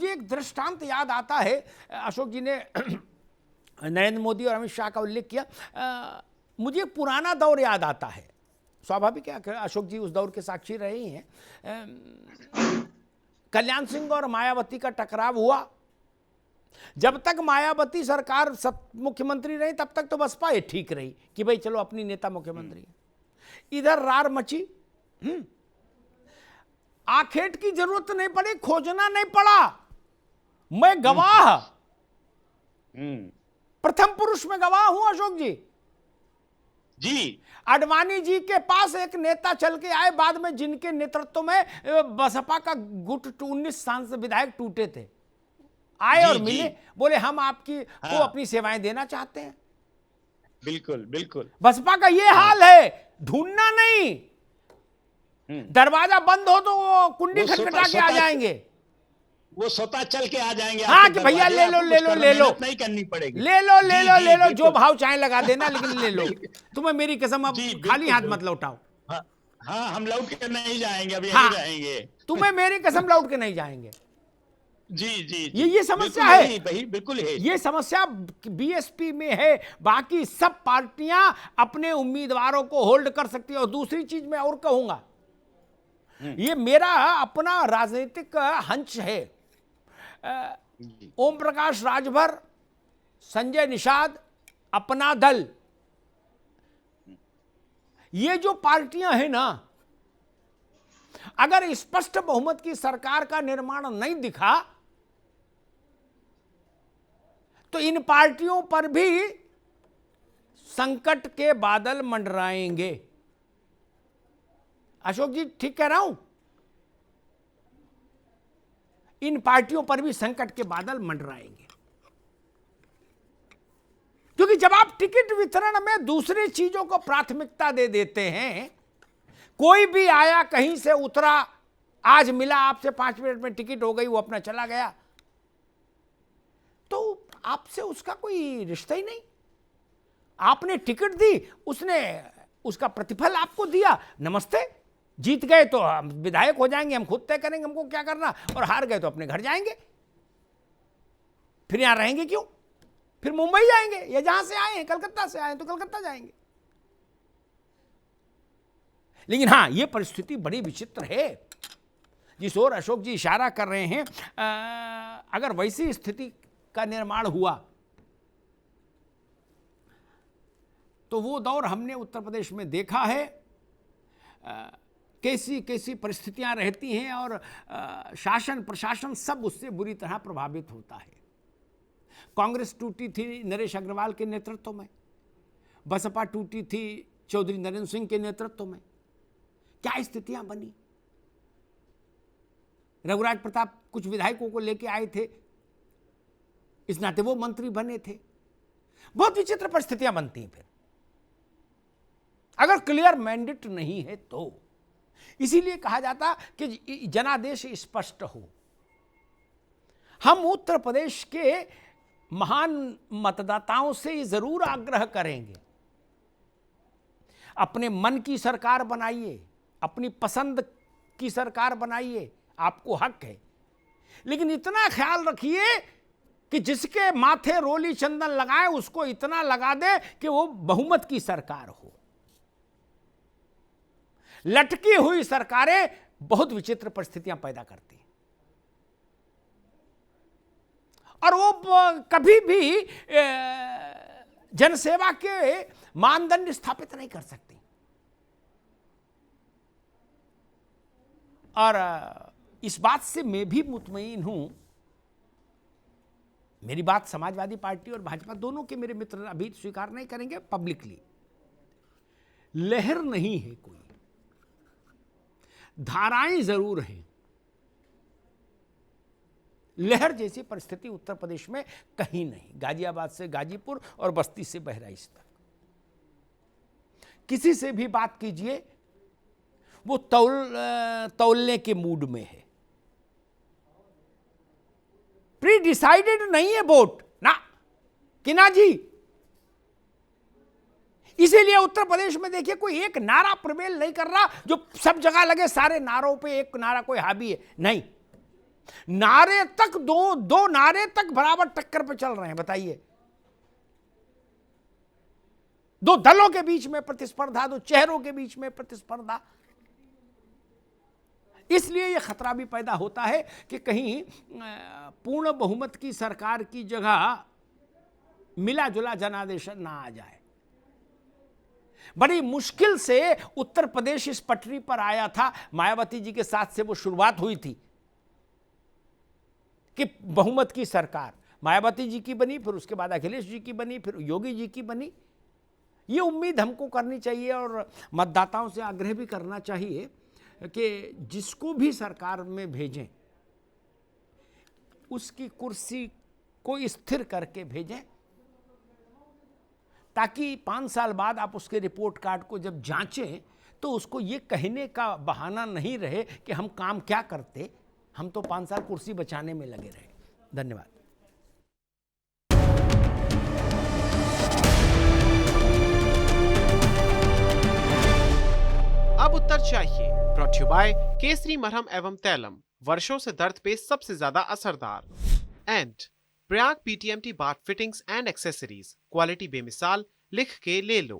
मुझे एक दृष्टांत याद आता है। अशोक जी ने नरेंद्र मोदी और अमित शाह का उल्लेख किया। मुझे एक पुराना दौर याद आता है। स्वाभाविक है, अशोक जी उस दौर के साक्षी रहे ही हैं। कल्याण सिंह और मायावती का टकराव हुआ। जब तक मायावती सरकार मुख्यमंत्री रही तब तक तो बसपा ये ठीक रही कि भाई चलो अपनी नेता मुख्यमंत्री। इधर रार मची, आखेट की जरूरत नहीं पड़ी, खोजना नहीं पड़ा। मैं गवाह, प्रथम पुरुष में गवाह हूं अशोक जी। जी आडवाणी जी के पास एक नेता चल के आए बाद में, जिनके नेतृत्व में बसपा का गुट 19 सांसद विधायक टूटे थे। आए और मिले, बोले हम आपकी को अपनी सेवाएं देना चाहते हैं। बिल्कुल बिल्कुल, बसपा का ये हाल है, ढूंढना नहीं। दरवाजा बंद हो तो वो कुंडी खटखटा के आ जाएंगे, वो स्वतः चल के आ जाएंगे। हाँ कि भैया ले लो ले लो ले लो, नहीं करनी पड़ेगी, ले लो ले लो ले लो, जो भाव चाहे लगा देना, लेकिन ले लो। तुम्हें मेरी कसम, अब खाली हाथ मत लौटाओ। हाँ हम लौट के नहीं जाएंगे, अभी हाँ, यहीं रहेंगे। तुम्हें मेरी कसम लौट के नहीं जाएंगे। जी जी, ये समस्या है, बिल्कुल है। ये समस्या बीएसपी में है। बाकी सब पार्टियां अपने उम्मीदवारों को होल्ड कर सकती है। और दूसरी चीज मैं और कहूंगा, ये मेरा अपना राजनीतिक हंच है। ओम प्रकाश राजभर, संजय निषाद, अपना दल, ये जो पार्टियां हैं ना, अगर स्पष्ट बहुमत की सरकार का निर्माण नहीं दिखा तो इन पार्टियों पर भी संकट के बादल मंडराएंगे। अशोक जी ठीक कह रहा हूं? इन पार्टियों पर भी संकट के बादल मंडराएंगे, क्योंकि जब आप टिकट वितरण में दूसरी चीजों को प्राथमिकता दे देते हैं, कोई भी आया कहीं से उतरा, आज मिला आपसे 5 मिनट में टिकट हो गई, वो अपना चला गया, तो आपसे उसका कोई रिश्ता ही नहीं। आपने टिकट दी, उसने उसका प्रतिफल आपको दिया, नमस्ते। जीत गए तो हम विधायक हो जाएंगे, हम खुद तय करेंगे हमको क्या करना, और हार गए तो अपने घर जाएंगे। फिर यहां रहेंगे क्यों? फिर मुंबई जाएंगे, या जहां से आए हैं, कलकत्ता से आए तो कलकत्ता जाएंगे। लेकिन हां, यह परिस्थिति बड़ी विचित्र है जिस ओर अशोक जी इशारा कर रहे हैं। अगर वैसी स्थिति का निर्माण हुआ तो वो दौर हमने उत्तर प्रदेश में देखा है। कैसी कैसी परिस्थितियां रहती हैं, और शासन प्रशासन सब उससे बुरी तरह प्रभावित होता है। कांग्रेस टूटी थी नरेश अग्रवाल के नेतृत्व में, बसपा टूटी थी चौधरी नरेंद्र सिंह के नेतृत्व में। क्या स्थितियां बनी। रघुराज प्रताप कुछ विधायकों को लेके आए थे, इस नाते वो मंत्री बने थे। बहुत विचित्र परिस्थितियां बनती हैं फिर, अगर क्लियर मैंडेट नहीं है तो। इसीलिए कहा जाता कि जनादेश स्पष्ट हो। हम उत्तर प्रदेश के महान मतदाताओं से जरूर आग्रह करेंगे, अपने मन की सरकार बनाइए, अपनी पसंद की सरकार बनाइए, आपको हक है। लेकिन इतना ख्याल रखिए कि जिसके माथे रोली चंदन लगाए उसको इतना लगा दे कि वो बहुमत की सरकार हो। लटकी हुई सरकारें बहुत विचित्र परिस्थितियां पैदा करती हैं, और वो कभी भी जनसेवा के मानदंड स्थापित नहीं कर सकती। और इस बात से मैं भी मुतमईन हूं। मेरी बात समाजवादी पार्टी और भाजपा दोनों के मेरे मित्र अभी स्वीकार नहीं करेंगे पब्लिकली। लहर नहीं है कोई, धाराएं जरूर हैं। लहर जैसी परिस्थिति उत्तर प्रदेश में कहीं नहीं। गाजियाबाद से गाजीपुर और बस्ती से बहराइच तक किसी से भी बात कीजिए, वो तौलने के मूड में है। प्री डिसाइडेड नहीं है वोट ना कि ना जी। इसीलिए उत्तर प्रदेश में देखिए कोई एक नारा प्रवेल नहीं कर रहा जो सब जगह लगे। सारे नारों पे एक नारा कोई हावी है नहीं। नारे तक दो नारे तक बराबर टक्कर पे चल रहे हैं। बताइए, दो दलों के बीच में प्रतिस्पर्धा, दो चेहरों के बीच में प्रतिस्पर्धा। इसलिए यह खतरा भी पैदा होता है कि कहीं पूर्ण बहुमत की सरकार की जगह मिला जुला जनादेश ना आ जाए। बड़ी मुश्किल से उत्तर प्रदेश इस पटरी पर आया था। मायावती जी के साथ से वो शुरुआत हुई थी कि बहुमत की सरकार मायावती जी की बनी, फिर उसके बाद अखिलेश जी की बनी, फिर योगी जी की बनी। ये उम्मीद हमको करनी चाहिए और मतदाताओं से आग्रह भी करना चाहिए कि जिसको भी सरकार में भेजें उसकी कुर्सी को स्थिर करके भेजें, ताकि 5 साल बाद आप उसके रिपोर्ट कार्ड को जब जांचें तो उसको ये कहने का बहाना नहीं रहे कि हम काम क्या करते, हम तो 5 साल कुर्सी बचाने में लगे रहे। धन्यवाद। अब उत्तर चाहिए, ब्रॉट यू बाय केसरी मरहम एवं तैलम, वर्षों से दर्द पे सबसे ज्यादा असरदार, and Prayag PTMT bath fittings and accessories, quality बेमिसाल, लिख के ले लो।